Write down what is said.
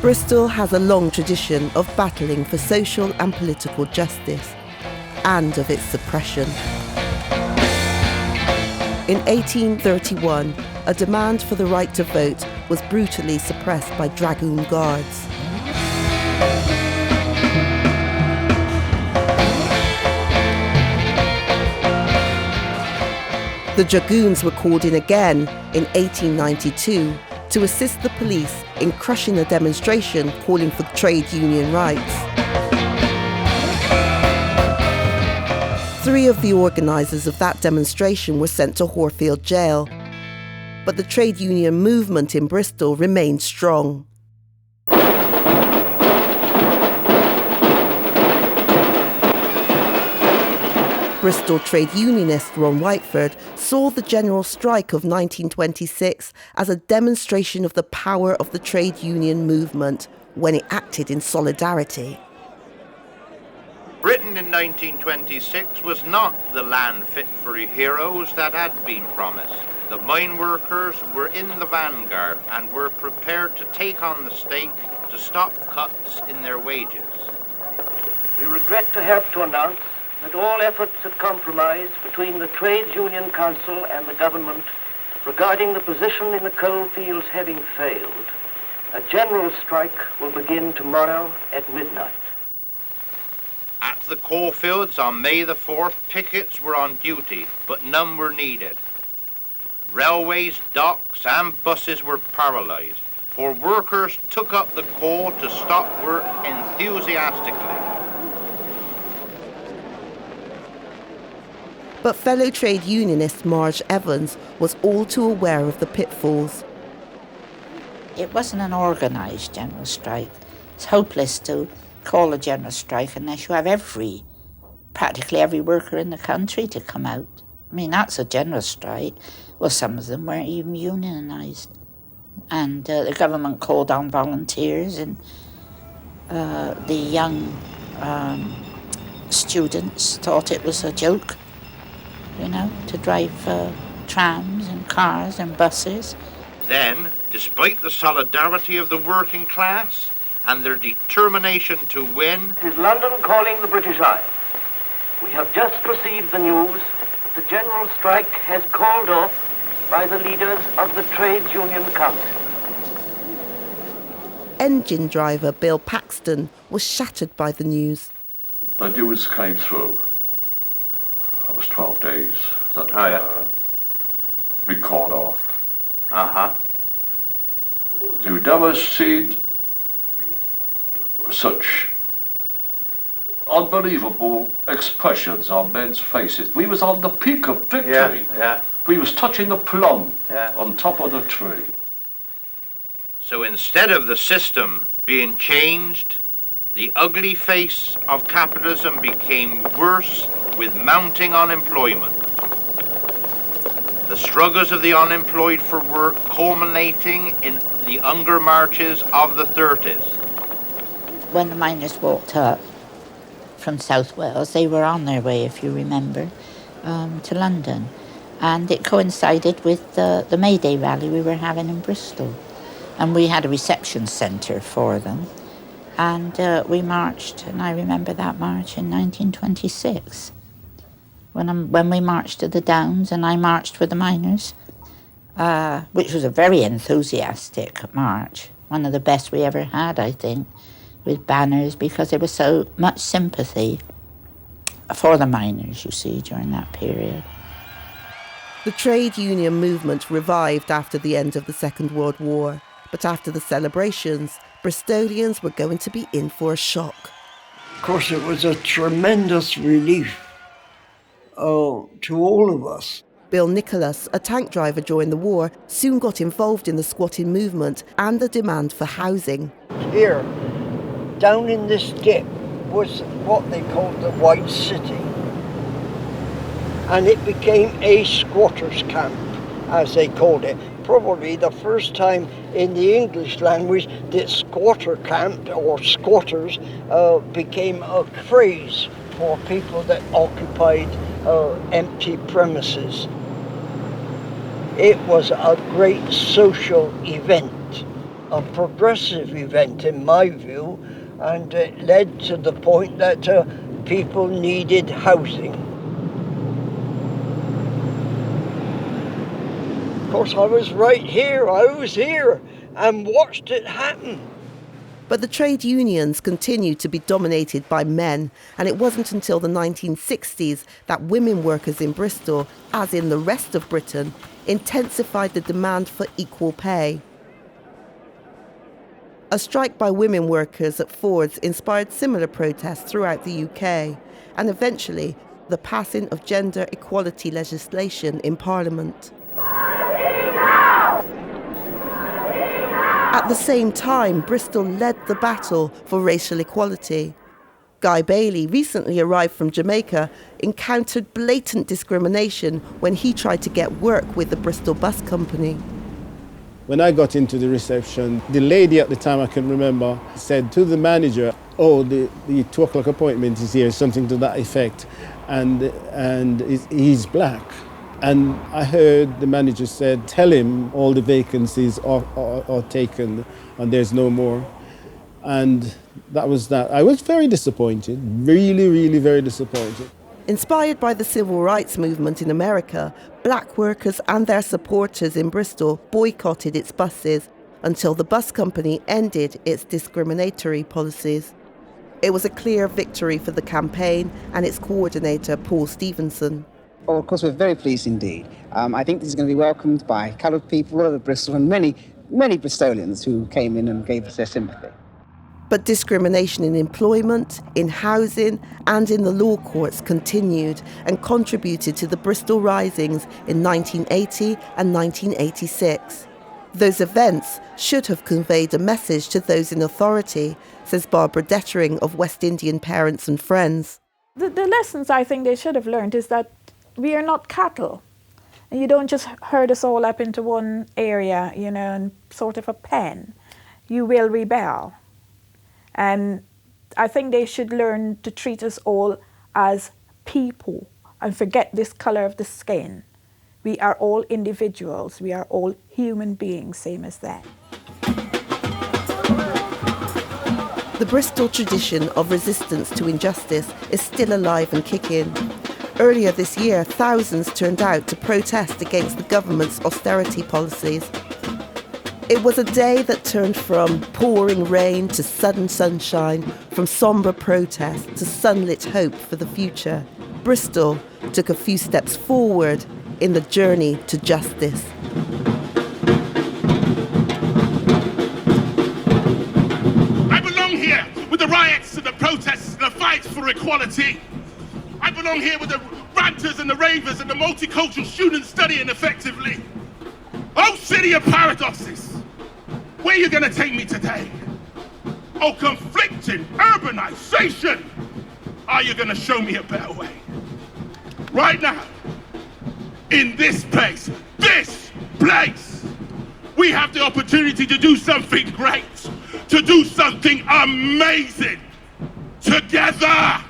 Bristol has a long tradition of battling for social and political justice, and of its suppression. In 1831, a demand for the right to vote was brutally suppressed by dragoon guards. The dragoons were called in again in 1892 to assist the police in crushing a demonstration calling for trade union rights. 3 of the organisers of that demonstration were sent to Horfield Jail, but the trade union movement in Bristol remained strong. Bristol trade unionist Ron Whiteford saw the general strike of 1926 as a demonstration of the power of the trade union movement when it acted in solidarity. Britain in 1926 was not the land fit for heroes that had been promised. The mine workers were in the vanguard and were prepared to take on the state to stop cuts in their wages. We regret to have to announce that all efforts at compromise between the Trades Union Council and the government regarding the position in the coal fields having failed, a general strike will begin tomorrow at midnight. At the coalfields on May the 4th, pickets were on duty, but none were needed. Railways, docks and buses were paralysed, for workers took up the call to stop work enthusiastically. But fellow trade unionist Marge Evans was all too aware of the pitfalls. It wasn't an organised general strike. It's hopeless to call a general strike unless you have practically every worker in the country to come out. I mean, that's a general strike. Well, some of them weren't even unionised. And the government called on volunteers, and the young students thought it was a joke, to drive trams and cars and buses. Then, despite the solidarity of the working class and their determination to win, It is London calling the British Isles. We have just received the news that the general strike has called off by the leaders of the Trades Union Council. Engine driver Bill Paxton was shattered by the news. The news came through. That was 12 days that been called off. You've never seen such unbelievable expressions on men's faces. We was on the peak of victory. Yeah. We was touching the plum on top of the tree. So instead of the system being changed, the ugly face of capitalism became worse with mounting unemployment. The struggles of the unemployed for work culminating in the hunger marches of the 30s. When the miners walked up from South Wales, they were on their way, if you remember, to London. And it coincided with the May Day rally we were having in Bristol. And we had a reception centre for them. And we marched, and I remember that march in 1926. When we marched to the Downs, and I marched with the miners, which was a very enthusiastic march, one of the best we ever had, I think, with banners, because there was so much sympathy for the miners, you see, during that period. The trade union movement revived after the end of the Second World War, but after the celebrations, Bristolians were going to be in for a shock. Of course, it was a tremendous relief to all of us. Bill Nicholas, a tank driver during the war, soon got involved in the squatting movement and the demand for housing. Here, down in this dip, was what they called the White City. And it became a squatters' camp, as they called it. Probably the first time in the English language that squatter camp or squatters became a phrase for people that occupied empty premises. It was a great social event. a progressive event in my view, and it led to the point that people needed housing. Of course, I was right here, I was here and watched it happen. But the trade unions continued to be dominated by men, and it wasn't until the 1960s that women workers in Bristol, as in the rest of Britain, intensified the demand for equal pay. A strike by women workers at Ford's inspired similar protests throughout the UK, and eventually the passing of gender equality legislation in Parliament. At the same time, Bristol led the battle for racial equality. Guy Bailey, recently arrived from Jamaica, encountered blatant discrimination when he tried to get work with the Bristol Bus Company. When I got into the reception, the lady at the time, I can remember, said to the manager, "Oh, the 2 o'clock appointment is here," something to that effect, and he's black. And I heard the manager said, "Tell him all the vacancies are taken and there's no more." And that was that. I was very disappointed, really, really very disappointed. Inspired by the civil rights movement in America, black workers and their supporters in Bristol boycotted its buses until the bus company ended its discriminatory policies. It was a clear victory for the campaign and its coordinator, Paul Stevenson. Well, of course, we're very pleased indeed. I think this is going to be welcomed by coloured people all over Bristol and many, many Bristolians who came in and gave us their sympathy. But discrimination in employment, in housing and in the law courts continued and contributed to the Bristol Risings in 1980 and 1986. Those events should have conveyed a message to those in authority, says Barbara Dettering of West Indian Parents and Friends. The lessons I think they should have learned is that we are not cattle. And you don't just herd us all up into one area, and sort of a pen. You will rebel. And I think they should learn to treat us all as people and forget this colour of the skin. We are all individuals. We are all human beings, same as that. The Bristol tradition of resistance to injustice is still alive and kicking. Earlier this year, thousands turned out to protest against the government's austerity policies. It was a day that turned from pouring rain to sudden sunshine, from sombre protest to sunlit hope for the future. Bristol took a few steps forward in the journey to justice. I belong here with the riots and the protests and the fights for equality. I belong here with the ranters and the ravers and the multicultural students studying effectively. Oh, city of paradoxes, where are you going to take me today? Oh, conflicting urbanization, are you going to show me a better way? Right now, in this place, we have the opportunity to do something great, to do something amazing together.